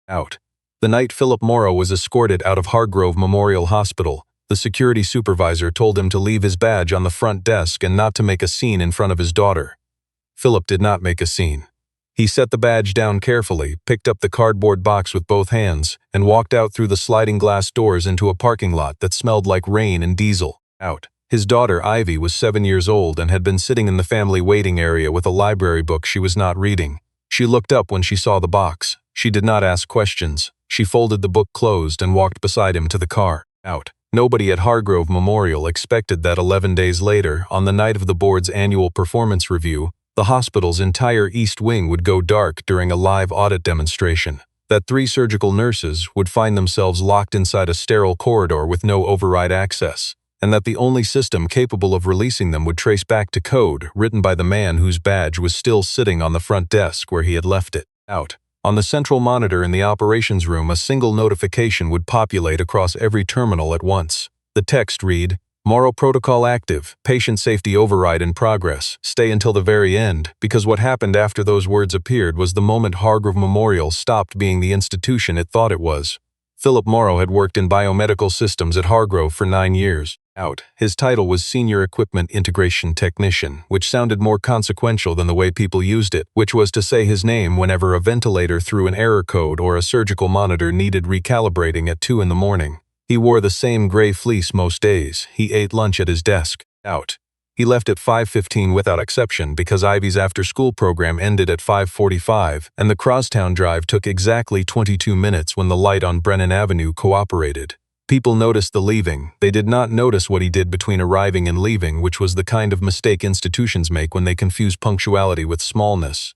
Out. The night Phillip Morrow was escorted out of Hargrove Memorial Hospital, the security supervisor told him to leave his badge on the front desk and not to make a scene in front of his daughter. Phillip did not make a scene. He set the badge down carefully, picked up the cardboard box with both hands, and walked out through the sliding glass doors into a parking lot that smelled like rain and diesel. Out. His daughter, Ivy, was 7 years old and had been sitting in the family waiting area with a library book she was not reading. She looked up when she saw the box. She did not ask questions. She folded the book closed and walked beside him to the car. Out. Nobody at Hargrove Memorial expected that 11 days later, on the night of the board's annual performance review, the hospital's entire East Wing would go dark during a live audit demonstration, that 3 surgical nurses would find themselves locked inside a sterile corridor with no override access, and that the only system capable of releasing them would trace back to code written by the man whose badge was still sitting on the front desk where he had left it. Out. On the central monitor in the operations room, a single notification would populate across every terminal at once. The text read, "Morrow protocol active, patient safety override in progress, stay until the very end," because what happened after those words appeared was the moment Hargrove Memorial stopped being the institution it thought it was. Phillip Morrow had worked in biomedical systems at Hargrove for 9 years. Out. His title was Senior Equipment Integration Technician, which sounded more consequential than the way people used it, which was to say his name whenever a ventilator threw an error code or a surgical monitor needed recalibrating at 2 in the morning. He wore the same gray fleece most days. He ate lunch at his desk. Out. He left at 5:15 without exception because Ivy's after-school program ended at 5:45, and the Crosstown drive took exactly 22 minutes when the light on Brennan Avenue cooperated. People noticed the leaving. They did not notice what he did between arriving and leaving, which was the kind of mistake institutions make when they confuse punctuality with smallness.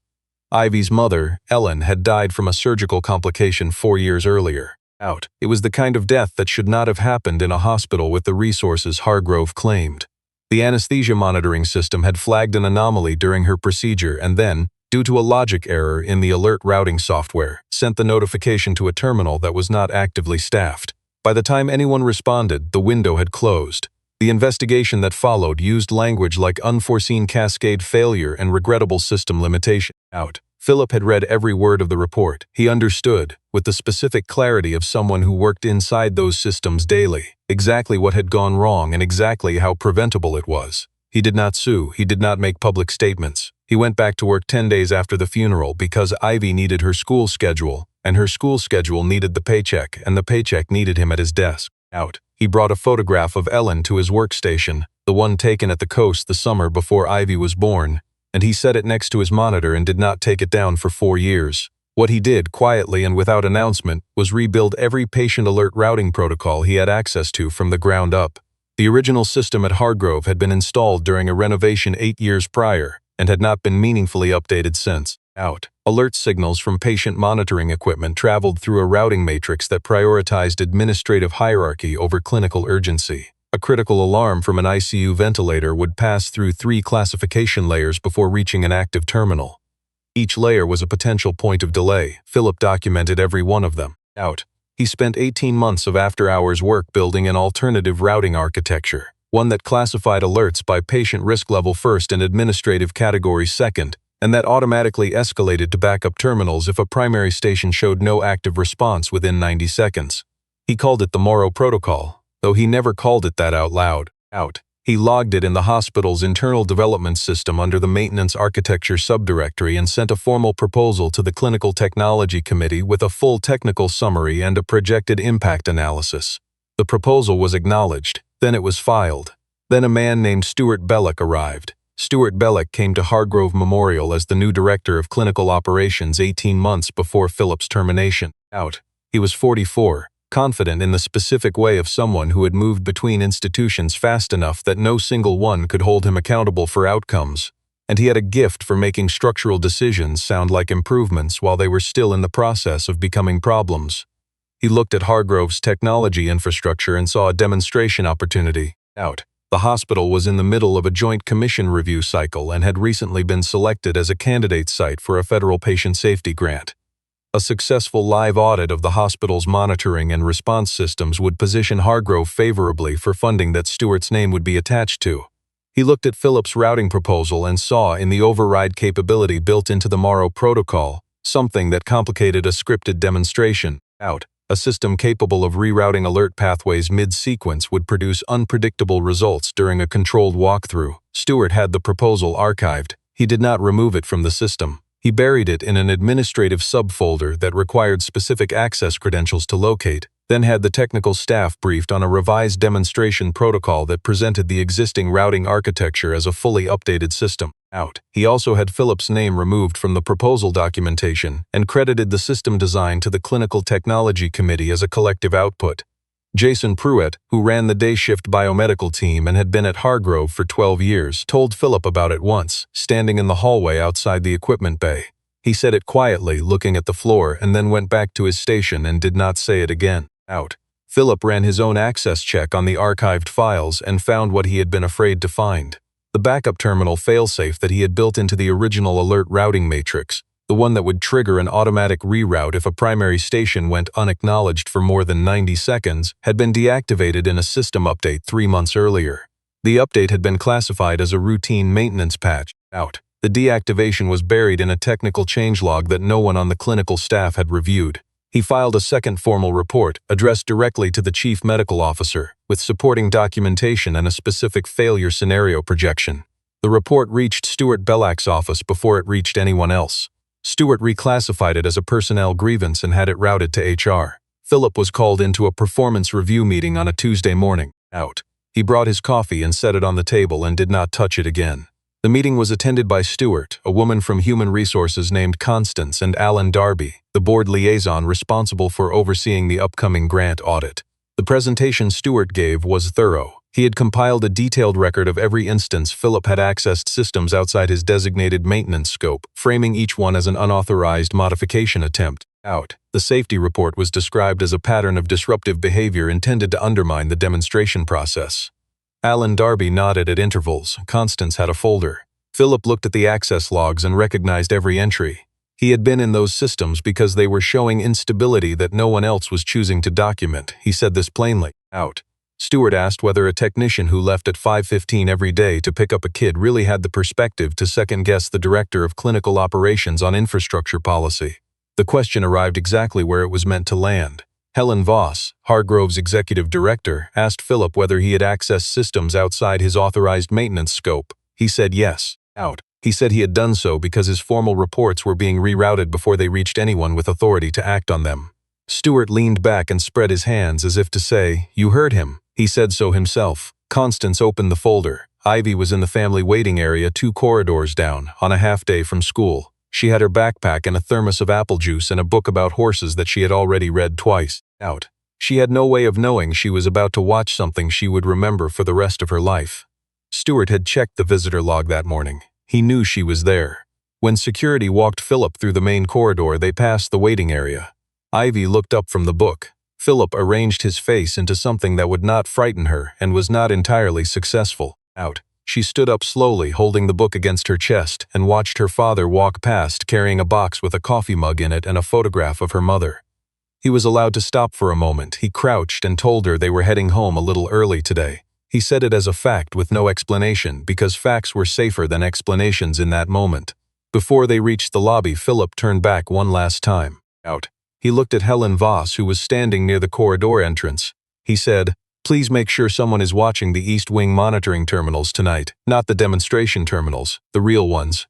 Ivy's mother, Ellen, had died from a surgical complication 4 years earlier. Out. It was the kind of death that should not have happened in a hospital with the resources Hargrove claimed. The anesthesia monitoring system had flagged an anomaly during her procedure and then, due to a logic error in the alert routing software, sent the notification to a terminal that was not actively staffed. By the time anyone responded, the window had closed. The investigation that followed used language like unforeseen cascade failure and regrettable system limitation. Out. Phillip had read every word of the report. He understood, with the specific clarity of someone who worked inside those systems daily, exactly what had gone wrong and exactly how preventable it was. He did not sue. He did not make public statements. He went back to work 10 days after the funeral because Ivy needed her school schedule, and her school schedule needed the paycheck, and the paycheck needed him at his desk. Out. He brought a photograph of Ellen to his workstation, the one taken at the coast the summer before Ivy was born, and he set it next to his monitor and did not take it down for 4 years. What he did, quietly and without announcement, was rebuild every patient alert routing protocol he had access to from the ground up. The original system at Hargrove had been installed during a renovation 8 years prior, and had not been meaningfully updated since. Out. Alert signals from patient monitoring equipment traveled through a routing matrix that prioritized administrative hierarchy over clinical urgency. A critical alarm from an ICU ventilator would pass through 3 classification layers before reaching an active terminal. Each layer was a potential point of delay. Phillip documented every one of them. Out. He spent 18 months of after-hours work building an alternative routing architecture, one that classified alerts by patient risk level first and administrative category second, and that automatically escalated to backup terminals if a primary station showed no active response within 90 seconds. He called it the Morrow Protocol, though he never called it that out loud. Out. He logged it in the hospital's internal development system under the Maintenance Architecture subdirectory and sent a formal proposal to the Clinical Technology Committee with a full technical summary and a projected impact analysis. The proposal was acknowledged, then it was filed. Then a man named Stuart Belloc arrived. Stuart Belloc came to Hargrove Memorial as the new director of clinical operations 18 months before Phillip's termination. Out. He was 44. Confident in the specific way of someone who had moved between institutions fast enough that no single one could hold him accountable for outcomes, and he had a gift for making structural decisions sound like improvements while they were still in the process of becoming problems. He looked at Hargrove's technology infrastructure and saw a demonstration opportunity. Out. The hospital was in the middle of a joint commission review cycle and had recently been selected as a candidate site for a federal patient safety grant. A successful live audit of the hospital's monitoring and response systems would position Hargrove favorably for funding that Stuart's name would be attached to. He looked at Phillip's routing proposal and saw in the override capability built into the Morrow Protocol something that complicated a scripted demonstration. Out. A system capable of rerouting alert pathways mid-sequence would produce unpredictable results during a controlled walkthrough. Stewart had the proposal archived. He did not remove it from the system. He buried it in an administrative subfolder that required specific access credentials to locate, then had the technical staff briefed on a revised demonstration protocol that presented the existing routing architecture as a fully updated system. Out. He also had Phillip's name removed from the proposal documentation and credited the system design to the Clinical Technology Committee as a collective output. Jason Pruitt, who ran the day-shift biomedical team and had been at Hargrove for 12 years, told Phillip about it once, standing in the hallway outside the equipment bay. He said it quietly, looking at the floor, and then went back to his station and did not say it again. Out. Phillip ran his own access check on the archived files and found what he had been afraid to find. The backup terminal failsafe that he had built into the original alert routing matrix, the one that would trigger an automatic reroute if a primary station went unacknowledged for more than 90 seconds, had been deactivated in a system update 3 months earlier. The update had been classified as a routine maintenance patch. Out. The deactivation was buried in a technical changelog that no one on the clinical staff had reviewed. He filed a second formal report, addressed directly to the chief medical officer, with supporting documentation and a specific failure scenario projection. The report reached Stuart Bellack's office before it reached anyone else. Stuart reclassified it as a personnel grievance and had it routed to HR. Phillip was called into a performance review meeting on a Tuesday morning. Out. He brought his coffee and set it on the table and did not touch it again. The meeting was attended by Stuart, a woman from Human Resources named Constance, and Alan Darby, the board liaison responsible for overseeing the upcoming grant audit. The presentation Stuart gave was thorough. He had compiled a detailed record of every instance Phillip had accessed systems outside his designated maintenance scope, framing each one as an unauthorized modification attempt. Out. The safety report was described as a pattern of disruptive behavior intended to undermine the demonstration process. Alan Darby nodded at intervals. Constance had a folder. Phillip looked at the access logs and recognized every entry. He had been in those systems because they were showing instability that no one else was choosing to document. He said this plainly. Out. Stuart asked whether a technician who left at 5:15 every day to pick up a kid really had the perspective to second-guess the director of clinical operations on infrastructure policy. The question arrived exactly where it was meant to land. Helen Voss, Hargrove's executive director, asked Phillip whether he had accessed systems outside his authorized maintenance scope. He said yes. Out. He said he had done so because his formal reports were being rerouted before they reached anyone with authority to act on them. Stuart leaned back and spread his hands as if to say, "You heard him." He said so himself. Constance opened the folder. Ivy was in the family waiting area 2 corridors down, on a half-day from school. She had her backpack and a thermos of apple juice and a book about horses that she had already read twice. Out. She had no way of knowing she was about to watch something she would remember for the rest of her life. Stuart had checked the visitor log that morning. He knew she was there. When security walked Phillip through the main corridor, they passed the waiting area. Ivy looked up from the book. Phillip arranged his face into something that would not frighten her and was not entirely successful. Out. She stood up slowly, holding the book against her chest, and watched her father walk past carrying a box with a coffee mug in it and a photograph of her mother. He was allowed to stop for a moment. He crouched and told her they were heading home a little early today. He said it as a fact with no explanation because facts were safer than explanations in that moment. Before they reached the lobby, Phillip turned back one last time. Out. He looked at Helen Voss, who was standing near the corridor entrance. He said, "Please make sure someone is watching the East Wing monitoring terminals tonight, not the demonstration terminals, the real ones."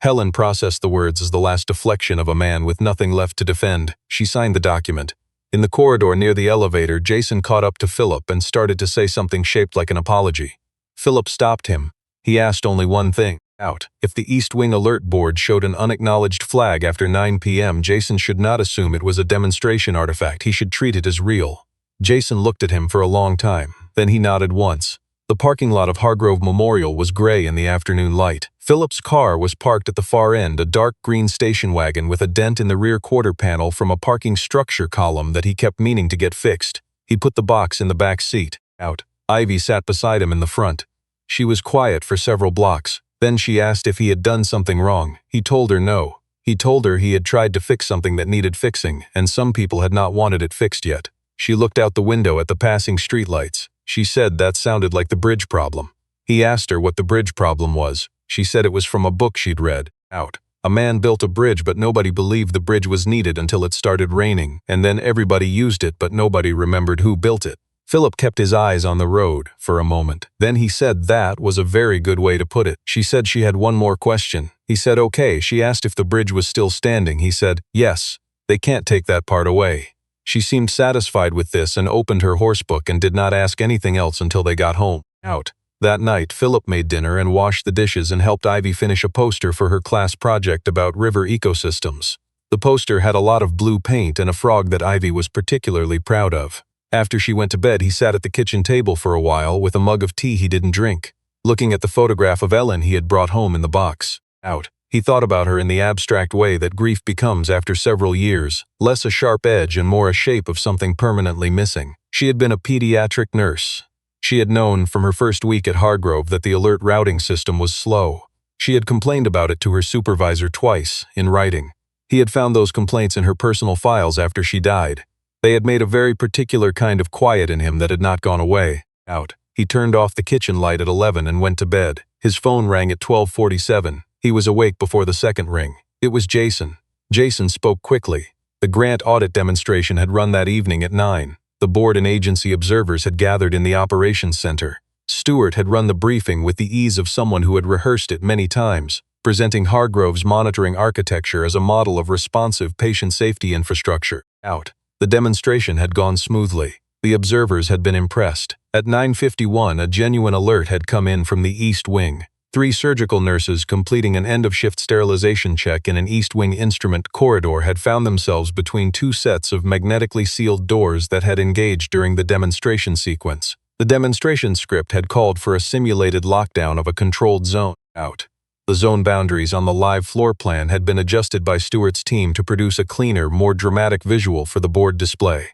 Helen processed the words as the last deflection of a man with nothing left to defend. She signed the document. In the corridor near the elevator, Jason caught up to Phillip and started to say something shaped like an apology. Phillip stopped him. He asked only one thing. Out. If the East Wing alert board showed an unacknowledged flag after 9 p.m., Jason should not assume it was a demonstration artifact. He should treat it as real. Jason looked at him for a long time. Then he nodded once. The parking lot of Hargrove Memorial was gray in the afternoon light. Phillip's car was parked at the far end, a dark green station wagon with a dent in the rear quarter panel from a parking structure column that he kept meaning to get fixed. He put the box in the back seat. Out. Ivy sat beside him in the front. She was quiet for several blocks. Then she asked if he had done something wrong. He told her no. He told her he had tried to fix something that needed fixing, and some people had not wanted it fixed yet. She looked out the window at the passing streetlights. She said that sounded like the bridge problem. He asked her what the bridge problem was. She said it was from a book she'd read. Out. A man built a bridge, but nobody believed the bridge was needed until it started raining, and then everybody used it, but nobody remembered who built it. Philip kept his eyes on the road for a moment. Then he said that was a very good way to put it. She said she had one more question. He said okay. She asked if the bridge was still standing. He said, yes, they can't take that part away. She seemed satisfied with this and opened her horsebook and did not ask anything else until they got home. Out. That night, Philip made dinner and washed the dishes and helped Ivy finish a poster for her class project about river ecosystems. The poster had a lot of blue paint and a frog that Ivy was particularly proud of. After she went to bed, he sat at the kitchen table for a while with a mug of tea he didn't drink, looking at the photograph of Ellen he had brought home in the box. Out. He thought about her in the abstract way that grief becomes after several years, less a sharp edge and more a shape of something permanently missing. She had been a pediatric nurse. She had known from her first week at Hargrove that the alert routing system was slow. She had complained about it to her supervisor twice, in writing. He had found those complaints in her personal files after she died. They had made a very particular kind of quiet in him that had not gone away. Out. He turned off the kitchen light at 11 and went to bed. His phone rang at 12:47. He was awake before the second ring. It was Jason. Jason spoke quickly. The grant audit demonstration had run that evening at 9. The board and agency observers had gathered in the operations center. Stewart had run the briefing with the ease of someone who had rehearsed it many times, presenting Hargrove's monitoring architecture as a model of responsive patient safety infrastructure. Out. The demonstration had gone smoothly. The observers had been impressed. At 9:51, a genuine alert had come in from the East Wing. 3 surgical nurses completing an end-of-shift sterilization check in an East Wing instrument corridor had found themselves between 2 sets of magnetically sealed doors that had engaged during the demonstration sequence. The demonstration script had called for a simulated lockdown of a controlled zone. Out. The zone boundaries on the live floor plan had been adjusted by Stewart's team to produce a cleaner, more dramatic visual for the board display.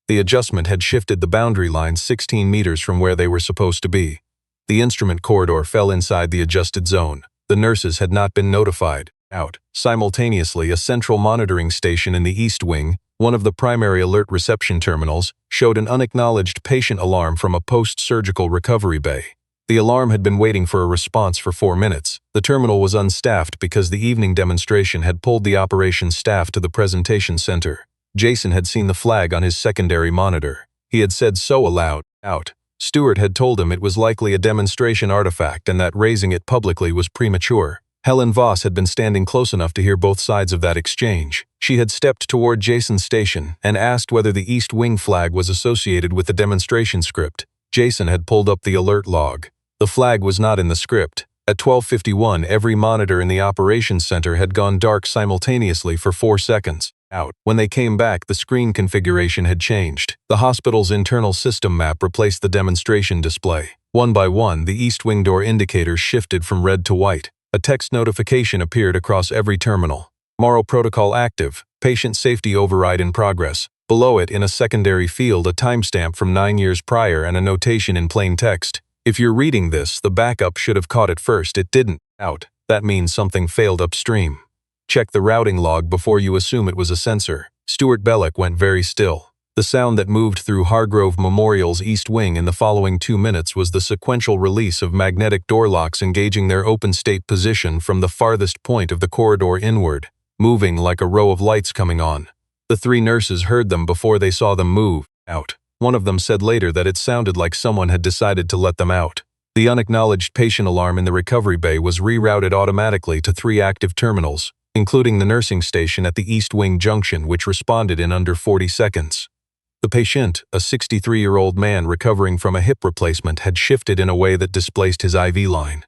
The adjustment had shifted the boundary lines 16 meters from where they were supposed to be. The instrument corridor fell inside the adjusted zone. The nurses had not been notified. Out. Simultaneously, a central monitoring station in the East Wing, one of the primary alert reception terminals, showed an unacknowledged patient alarm from a post-surgical recovery bay. The alarm had been waiting for a response for 4 minutes. The terminal was unstaffed because the evening demonstration had pulled the operations staff to the presentation center. Jason had seen the flag on his secondary monitor. He had said so aloud. Out. Stewart had told him it was likely a demonstration artifact and that raising it publicly was premature. Helen Voss had been standing close enough to hear both sides of that exchange. She had stepped toward Jason's station and asked whether the East Wing flag was associated with the demonstration script. Jason had pulled up the alert log. The flag was not in the script. At 12:51, every monitor in the operations center had gone dark simultaneously for 4 seconds. Out. When they came back, the screen configuration had changed. The hospital's internal system map replaced the demonstration display. One by one, the East Wing door indicators shifted from red to white. A text notification appeared across every terminal. Morrow protocol active. Patient safety override in progress. Below it, in a secondary field, a timestamp from 9 years prior and a notation in plain text. If you're reading this, the backup should have caught it first. It didn't. Out. That means something failed upstream. Check the routing log before you assume it was a sensor. Stuart Belloc went very still. The sound that moved through Hargrove Memorial's East Wing in the following 2 minutes was the sequential release of magnetic door locks engaging their open state position from the farthest point of the corridor inward, moving like a row of lights coming on. The 3 nurses heard them before they saw them move. Out. One of them said later that it sounded like someone had decided to let them out. The unacknowledged patient alarm in the recovery bay was rerouted automatically to 3 active terminals, including the nursing station at the East Wing junction, which responded in under 40 seconds. The patient, a 63-year-old man recovering from a hip replacement, had shifted in a way that displaced his IV line.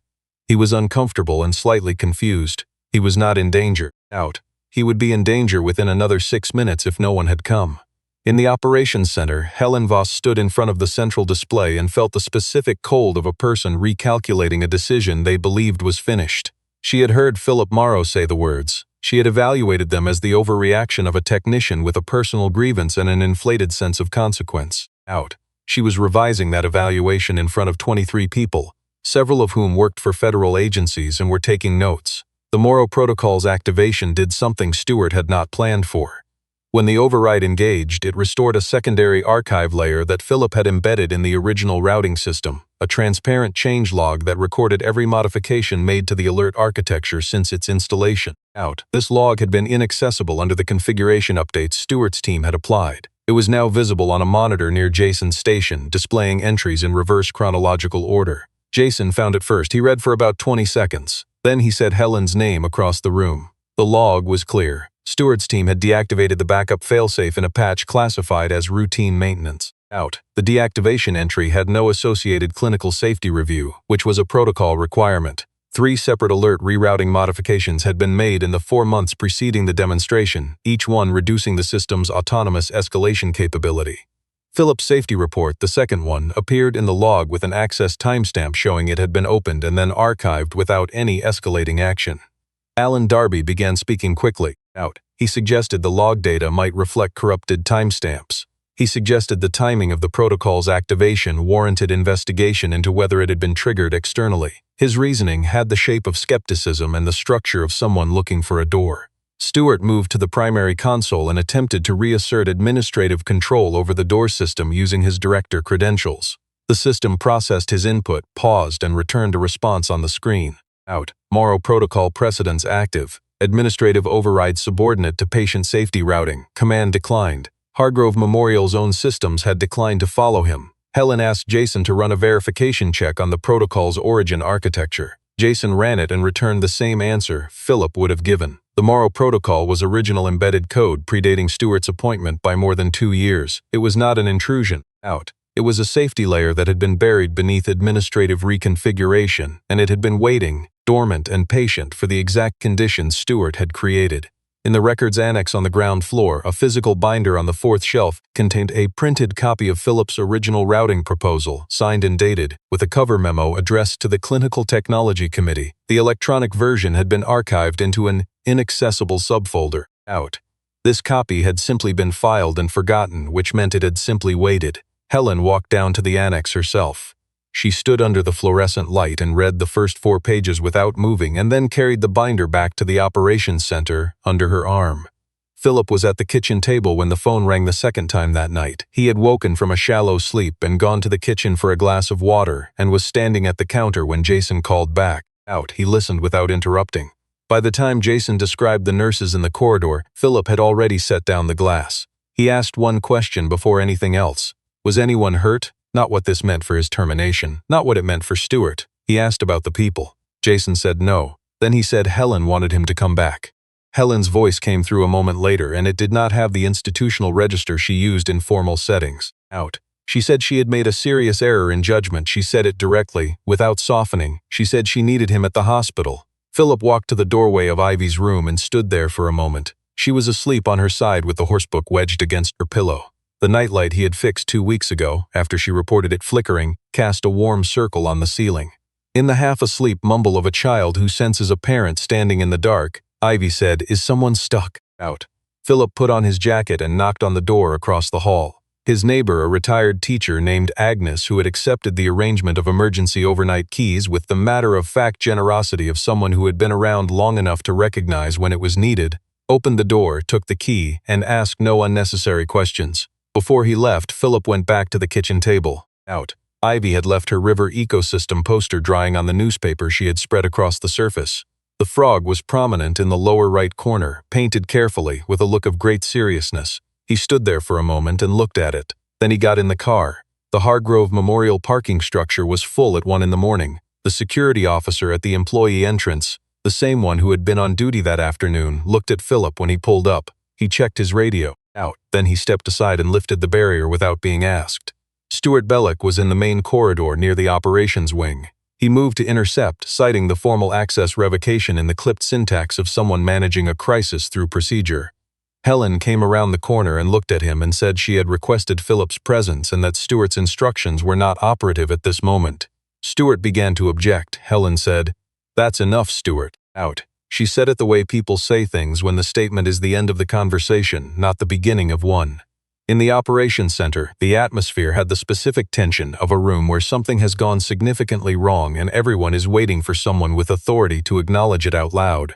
He was uncomfortable and slightly confused. He was not in danger. Out. He would be in danger within another 6 minutes if no one had come. In the operations center, Helen Voss stood in front of the central display and felt the specific cold of a person recalculating a decision they believed was finished. She had heard Phillip Morrow say the words. She had evaluated them as the overreaction of a technician with a personal grievance and an inflated sense of consequence. Out. She was revising that evaluation in front of 23 people, several of whom worked for federal agencies and were taking notes. The Morrow Protocol's activation did something Stewart had not planned for. When the override engaged, it restored a secondary archive layer that Phillip had embedded in the original routing system, a transparent changelog that recorded every modification made to the alert architecture since its installation. This log had been inaccessible under the configuration updates Stewart's team had applied. It was now visible on a monitor near Jason's station, displaying entries in reverse chronological order. Jason found it first. He read for about 20 seconds. Then he said Helen's name across the room. The log was clear. Stewart's team had deactivated the backup failsafe in a patch classified as routine maintenance. The deactivation entry had no associated clinical safety review, which was a protocol requirement. 3 separate alert rerouting modifications had been made in the 4 months preceding the demonstration, each one reducing the system's autonomous escalation capability. Phillip's safety report, the second one, appeared in the log with an access timestamp showing it had been opened and then archived without any escalating action. Alan Darby began speaking quickly. He suggested the log data might reflect corrupted timestamps. He suggested the timing of the protocol's activation warranted investigation into whether it had been triggered externally. His reasoning had the shape of skepticism and the structure of someone looking for a door. Stewart moved to the primary console and attempted to reassert administrative control over the door system using his director credentials. The system processed his input, paused, and returned a response on the screen. Morrow protocol precedence active. Administrative override subordinate to patient safety routing. Command declined. Hargrove Memorial's own systems had declined to follow him. Helen asked Jason to run a verification check on the protocol's origin architecture. Jason ran it and returned the same answer Phillip would have given. The Morrow protocol was original embedded code predating Stewart's appointment by more than 2 years. It was not an intrusion. It was a safety layer that had been buried beneath administrative reconfiguration, and it had been waiting, dormant and patient, for the exact conditions Stewart had created. In the records annex on the ground floor, a physical binder on the 4th shelf contained a printed copy of Phillip's original routing proposal, signed and dated, with a cover memo addressed to the Clinical Technology Committee. The electronic version had been archived into an inaccessible subfolder. This copy had simply been filed and forgotten, which meant it had simply waited. Helen walked down to the annex herself. She stood under the fluorescent light and read the first 4 pages without moving, and then carried the binder back to the operations center under her arm. Phillip was at the kitchen table when the phone rang the second time that night. He had woken from a shallow sleep and gone to the kitchen for a glass of water and was standing at the counter when Jason called back. He listened without interrupting. By the time Jason described the nurses in the corridor, Phillip had already set down the glass. He asked one question before anything else. Was anyone hurt? Not what this meant for his termination, not what it meant for Stewart. He asked about the people. Jason said no. Then he said Helen wanted him to come back. Helen's voice came through a moment later, and it did not have the institutional register she used in formal settings. She said she had made a serious error in judgment. She said it directly, without softening. She said she needed him at the hospital. Phillip walked to the doorway of Ivy's room and stood there for a moment. She was asleep on her side with the horsebook wedged against her pillow. The nightlight he had fixed 2 weeks ago, after she reported it flickering, cast a warm circle on the ceiling. In the half-asleep mumble of a child who senses a parent standing in the dark, Ivy said, "Is someone stuck?" Phillip put on his jacket and knocked on the door across the hall. His neighbor, a retired teacher named Agnes, who had accepted the arrangement of emergency overnight keys with the matter-of-fact generosity of someone who had been around long enough to recognize when it was needed, opened the door, took the key, and asked no unnecessary questions. Before he left, Phillip went back to the kitchen table. Ivy had left her river ecosystem poster drying on the newspaper she had spread across the surface. The frog was prominent in the lower right corner, painted carefully, with a look of great seriousness. He stood there for a moment and looked at it. Then he got in the car. The Hargrove Memorial parking structure was full at 1 in the morning. The security officer at the employee entrance, the same one who had been on duty that afternoon, looked at Phillip when he pulled up. He checked his radio. Then he stepped aside and lifted the barrier without being asked. Stuart Bellick was in the main corridor near the operations wing. He moved to intercept, citing the formal access revocation in the clipped syntax of someone managing a crisis through procedure. Helen came around the corner and looked at him and said she had requested Phillip's presence and that Stuart's instructions were not operative at this moment. Stuart began to object. Helen said, "That's enough, Stuart. Out." She said it the way people say things when the statement is the end of the conversation, not the beginning of one. In the operations center, the atmosphere had the specific tension of a room where something has gone significantly wrong and everyone is waiting for someone with authority to acknowledge it out loud.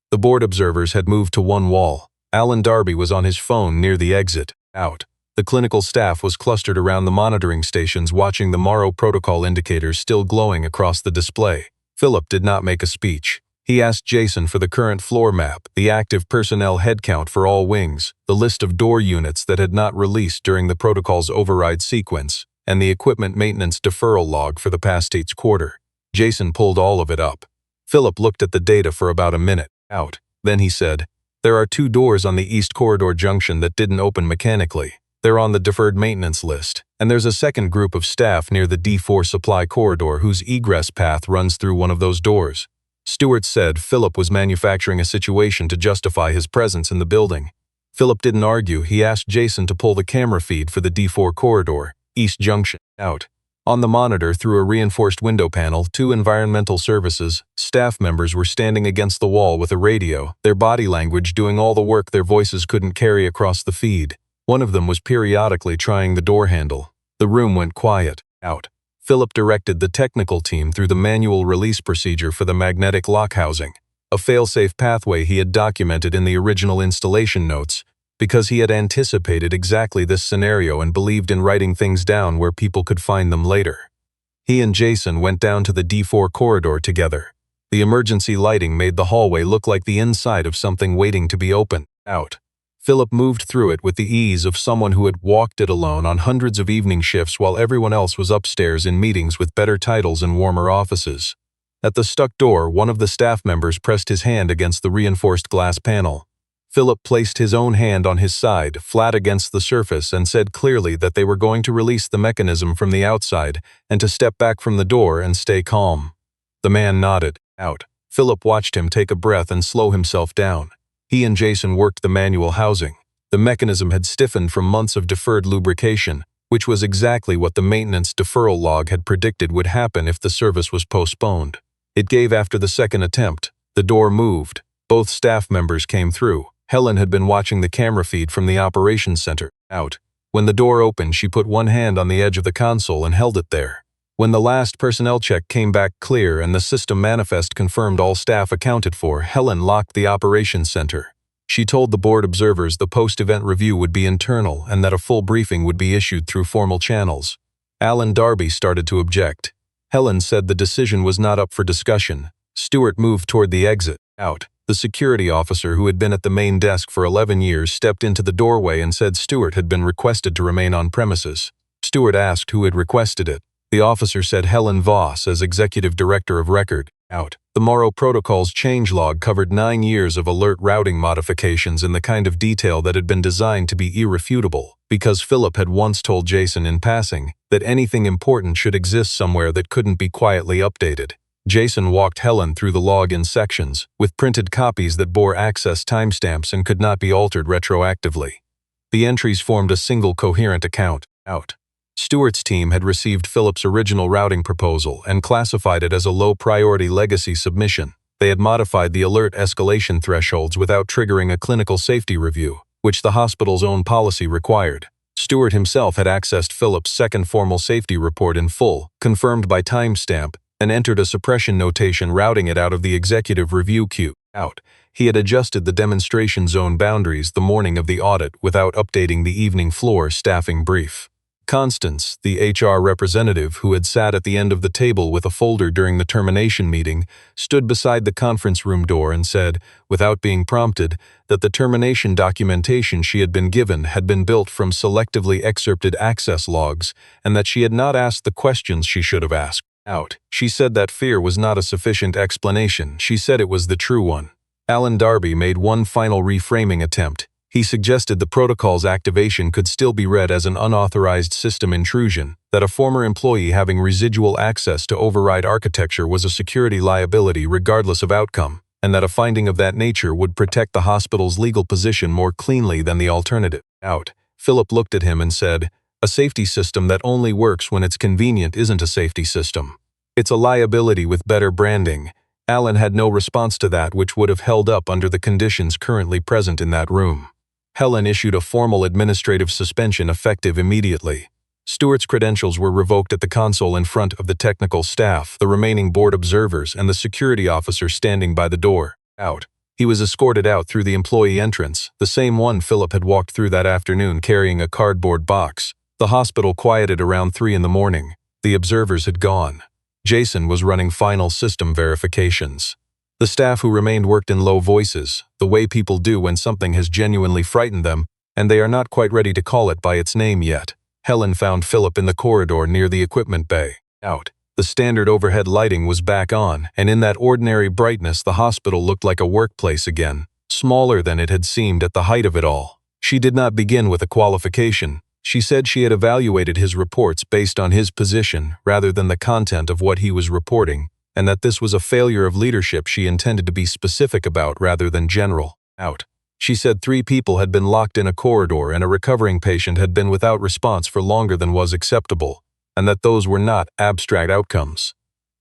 The board observers had moved to one wall. Alan Darby was on his phone near the exit. Out. The clinical staff was clustered around the monitoring stations watching the Morrow protocol indicators still glowing across the display. Phillip did not make a speech. He asked Jason for the current floor map, the active personnel headcount for all wings, the list of door units that had not released during the protocol's override sequence, and the equipment maintenance deferral log for the past 8th quarter. Jason pulled all of it up. Phillip looked at the data for about a minute. Out. Then he said, "There are 2 doors on the East Corridor junction that didn't open mechanically. They're on the deferred maintenance list, and there's a second group of staff near the D4 supply corridor whose egress path runs through one of those doors." Stewart said Phillip was manufacturing a situation to justify his presence in the building. Phillip didn't argue. He asked Jason to pull the camera feed for the D4 corridor, East Junction. Out. On the monitor, through a reinforced window panel, 2 environmental services staff members were standing against the wall with a radio, their body language doing all the work their voices couldn't carry across the feed. One of them was periodically trying the door handle. The room went quiet. Out. Phillip directed the technical team through the manual release procedure for the magnetic lock housing, a fail-safe pathway he had documented in the original installation notes, because he had anticipated exactly this scenario and believed in writing things down where people could find them later. He and Jason went down to the D4 corridor together. The emergency lighting made the hallway look like the inside of something waiting to be opened. Out. Phillip moved through it with the ease of someone who had walked it alone on hundreds of evening shifts while everyone else was upstairs in meetings with better titles and warmer offices. At the stuck door, one of the staff members pressed his hand against the reinforced glass panel. Phillip placed his own hand on his side, flat against the surface, and said clearly that they were going to release the mechanism from the outside and to step back from the door and stay calm. The man nodded. Out. Phillip watched him take a breath and slow himself down. He and Jason worked the manual housing. The mechanism had stiffened from months of deferred lubrication, which was exactly what the maintenance deferral log had predicted would happen if the service was postponed. It gave after the second attempt. The door moved. Both staff members came through. Helen had been watching the camera feed from the operations center. Out. When the door opened, she put one hand on the edge of the console and held it there. When the last personnel check came back clear and the system manifest confirmed all staff accounted for, Helen locked the operations center. She told the board observers the post-event review would be internal and that a full briefing would be issued through formal channels. Alan Darby started to object. Helen said the decision was not up for discussion. Stewart moved toward the exit. Out. The security officer who had been at the main desk for 11 years stepped into the doorway and said Stewart had been requested to remain on premises. Stewart asked who had requested it. The officer said Helen Voss as executive director of record. Out. The Morrow Protocol's changelog covered 9 years of alert routing modifications in the kind of detail that had been designed to be irrefutable, because Phillip had once told Jason in passing that anything important should exist somewhere that couldn't be quietly updated. Jason walked Helen through the log in sections, with printed copies that bore access timestamps and could not be altered retroactively. The entries formed a single coherent account. Out. Stewart's team had received Phillip's original routing proposal and classified it as a low-priority legacy submission. They had modified the alert escalation thresholds without triggering a clinical safety review, which the hospital's own policy required. Stewart himself had accessed Phillip's second formal safety report in full, confirmed by timestamp, and entered a suppression notation routing it out of the executive review queue. Out. He had adjusted the demonstration zone boundaries the morning of the audit without updating the evening floor staffing brief. Constance, the HR representative who had sat at the end of the table with a folder during the termination meeting, stood beside the conference room door and said, without being prompted, that the termination documentation she had been given had been built from selectively excerpted access logs and that she had not asked the questions she should have asked. Out. She said that fear was not a sufficient explanation. She said it was the true one. Alan Darby made one final reframing attempt. He suggested the protocol's activation could still be read as an unauthorized system intrusion, that a former employee having residual access to override architecture was a security liability regardless of outcome, and that a finding of that nature would protect the hospital's legal position more cleanly than the alternative. Out. Phillip looked at him and said, "A safety system that only works when it's convenient isn't a safety system. It's a liability with better branding." Alan had no response to that which would have held up under the conditions currently present in that room. Helen issued a formal administrative suspension effective immediately. Stewart's credentials were revoked at the console in front of the technical staff, the remaining board observers, and the security officer standing by the door. Out. He was escorted out through the employee entrance, the same one Philip had walked through that afternoon carrying a cardboard box. The hospital quieted around 3 in the morning. The observers had gone. Jason was running final system verifications. The staff who remained worked in low voices, the way people do when something has genuinely frightened them, and they are not quite ready to call it by its name yet. Helen found Philip in the corridor near the equipment bay. Out. The standard overhead lighting was back on, and in that ordinary brightness the hospital looked like a workplace again, smaller than it had seemed at the height of it all. She did not begin with a qualification. She said she had evaluated his reports based on his position rather than the content of what he was reporting, and that this was a failure of leadership she intended to be specific about rather than general. Out. She said 3 people had been locked in a corridor and a recovering patient had been without response for longer than was acceptable, and that those were not abstract outcomes.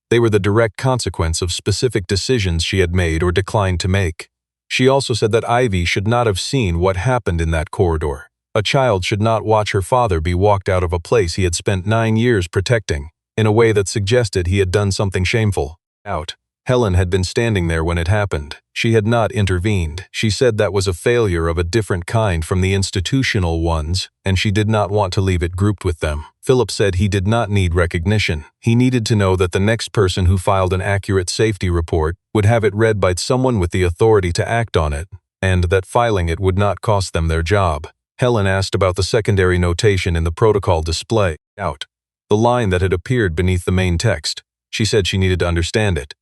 They were the direct consequence of specific decisions she had made or declined to make. She also said that Ivy should not have seen what happened in that corridor. A child should not watch her father be walked out of a place he had spent 9 years protecting, in a way that suggested he had done something shameful. Out. Helen had been standing there when it happened. She had not intervened. She said that was a failure of a different kind from the institutional ones, and she did not want to leave it grouped with them. Philip said he did not need recognition. He needed to know that the next person who filed an accurate safety report would have it read by someone with the authority to act on it, and that filing it would not cost them their job. Helen asked about the secondary notation in the protocol display. Out. The line that had appeared beneath the main text. She said she needed to understand it.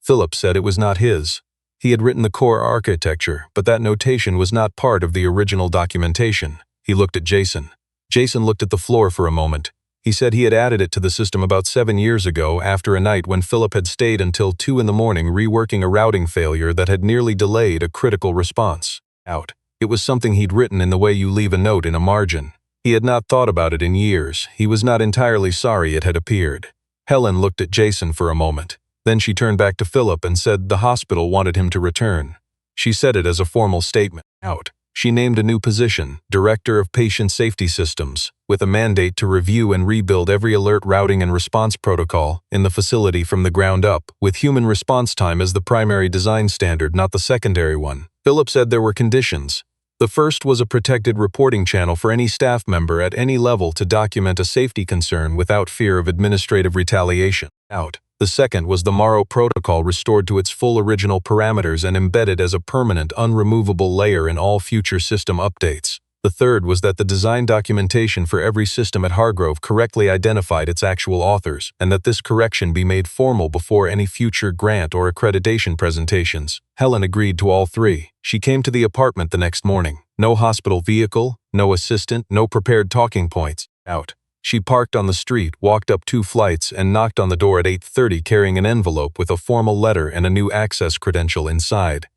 Philip said it was not his. He had written the core architecture, but that notation was not part of the original documentation. He looked at Jason. Jason looked at the floor for a moment. He said he had added it to the system about 7 years ago after a night when Philip had stayed until 2 in the morning reworking a routing failure that had nearly delayed a critical response. Out. It was something he'd written in the way you leave a note in a margin. He had not thought about it in years. He was not entirely sorry it had appeared. Helen looked at Jason for a moment. Then she turned back to Philip and said the hospital wanted him to return. She said it as a formal statement. Out. She named a new position, Director of Patient Safety Systems, with a mandate to review and rebuild every alert routing and response protocol in the facility from the ground up, with human response time as the primary design standard, not the secondary one. Philip said there were conditions. The first was a protected reporting channel for any staff member at any level to document a safety concern without fear of administrative retaliation. Out. The second was the Morrow protocol restored to its full original parameters and embedded as a permanent, unremovable layer in all future system updates. The third was that the design documentation for every system at Hargrove correctly identified its actual authors, and that this correction be made formal before any future grant or accreditation presentations. Helen agreed to all 3. She came to the apartment the next morning. No hospital vehicle, no assistant, no prepared talking points. Out. She parked on the street, walked up 2 flights, and knocked on the door at 8:30 carrying an envelope with a formal letter and a new access credential inside.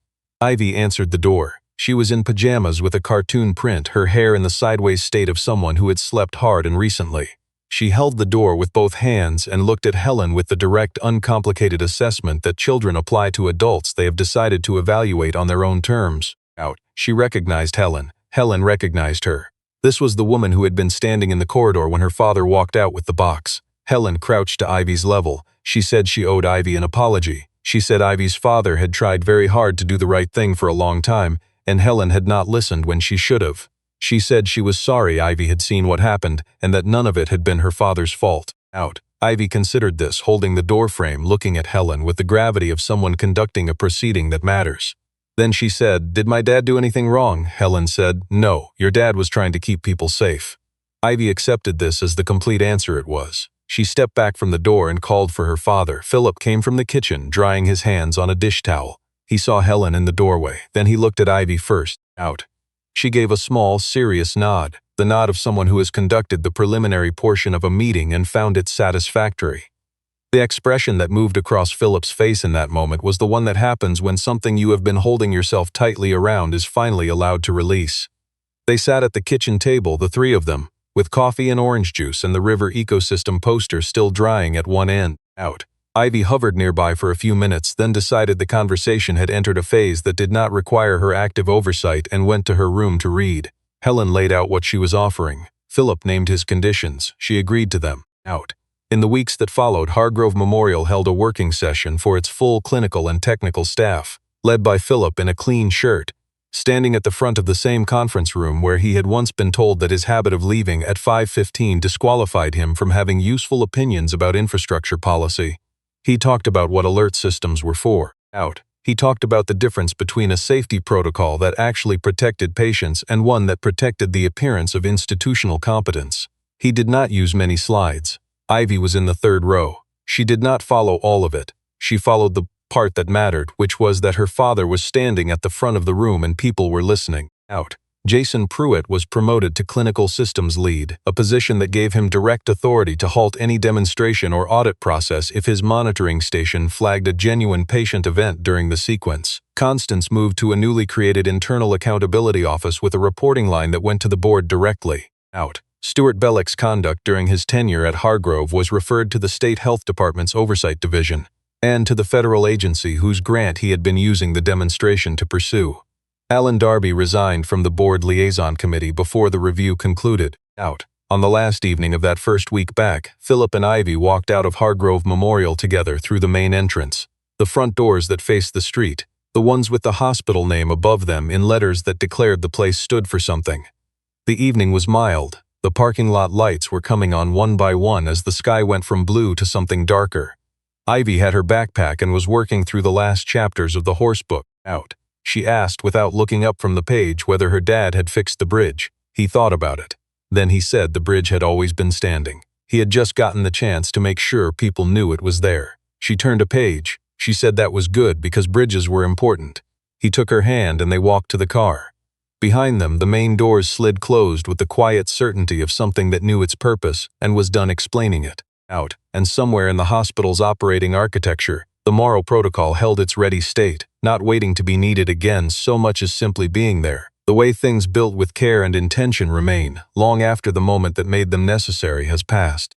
Ivy answered the door. She was in pajamas with a cartoon print, her hair in the sideways state of someone who had slept hard and recently. She held the door with both hands and looked at Helen with the direct, uncomplicated assessment that children apply to adults they have decided to evaluate on their own terms. Out. She recognized Helen. Helen recognized her. This was the woman who had been standing in the corridor when her father walked out with the box. Helen crouched to Ivy's level. She said she owed Ivy an apology. She said Ivy's father had tried very hard to do the right thing for a long time, and Helen had not listened when she should have. She said she was sorry Ivy had seen what happened and that none of it had been her father's fault. Out. Ivy considered this, holding the doorframe, looking at Helen with the gravity of someone conducting a proceeding that matters. Then she said, "Did my dad do anything wrong?" Helen said, "No, your dad was trying to keep people safe." Ivy accepted this as the complete answer it was. She stepped back from the door and called for her father. Philip came from the kitchen, drying his hands on a dish towel. He saw Helen in the doorway. Then he looked at Ivy first. Out. She gave a small, serious nod, the nod of someone who has conducted the preliminary portion of a meeting and found it satisfactory. The expression that moved across Philip's face in that moment was the one that happens when something you have been holding yourself tightly around is finally allowed to release. They sat at the kitchen table, the 3 of them, with coffee and orange juice and the river ecosystem poster still drying at one end. Out. Ivy hovered nearby for a few minutes, then decided the conversation had entered a phase that did not require her active oversight and went to her room to read. Helen laid out what she was offering. Philip named his conditions. She agreed to them. Out. In the weeks that followed, Hargrove Memorial held a working session for its full clinical and technical staff. led by Philip in a clean shirt, standing at the front of the same conference room where he had once been told that his habit of leaving at 5:15 disqualified him from having useful opinions about infrastructure policy. He talked about what alert systems were for. He talked about the difference between a safety protocol that actually protected patients and one that protected the appearance of institutional competence. He did not use many slides. Ivy was in the third row. She did not follow all of it. She followed the part that mattered, which was that her father was standing at the front of the room and people were listening. Jason Pruitt was promoted to clinical systems lead, a position that gave him direct authority to halt any demonstration or audit process if his monitoring station flagged a genuine patient event during the sequence. Constance moved to a newly created internal accountability office with a reporting line that went to the board directly. Stuart Bellick's conduct during his tenure at Hargrove was referred to the State Health Department's Oversight Division, and to the federal agency whose grant he had been using the demonstration to pursue. Alan Darby resigned from the board liaison committee before the review concluded. On the last evening of that first week back, Philip and Ivy walked out of Hargrove Memorial together through the main entrance, the front doors that faced the street, the ones with the hospital name above them in letters that declared the place stood for something. The evening was mild. The parking lot lights were coming on one by one as the sky went from blue to something darker. Ivy had her backpack and was working through the last chapters of the horse book. She asked without looking up from the page whether her dad had fixed the bridge. He thought about it. Then he said the bridge had always been standing. He had just gotten the chance to make sure people knew it was there. She turned a page. She said that was good because bridges were important. He took her hand and they walked to the car. Behind them, the main doors slid closed with the quiet certainty of something that knew its purpose and was done explaining it. And somewhere in the hospital's operating architecture, the Morrow Protocol held its ready state, not waiting to be needed again so much as simply being there. The way things built with care and intention remain, long after the moment that made them necessary has passed.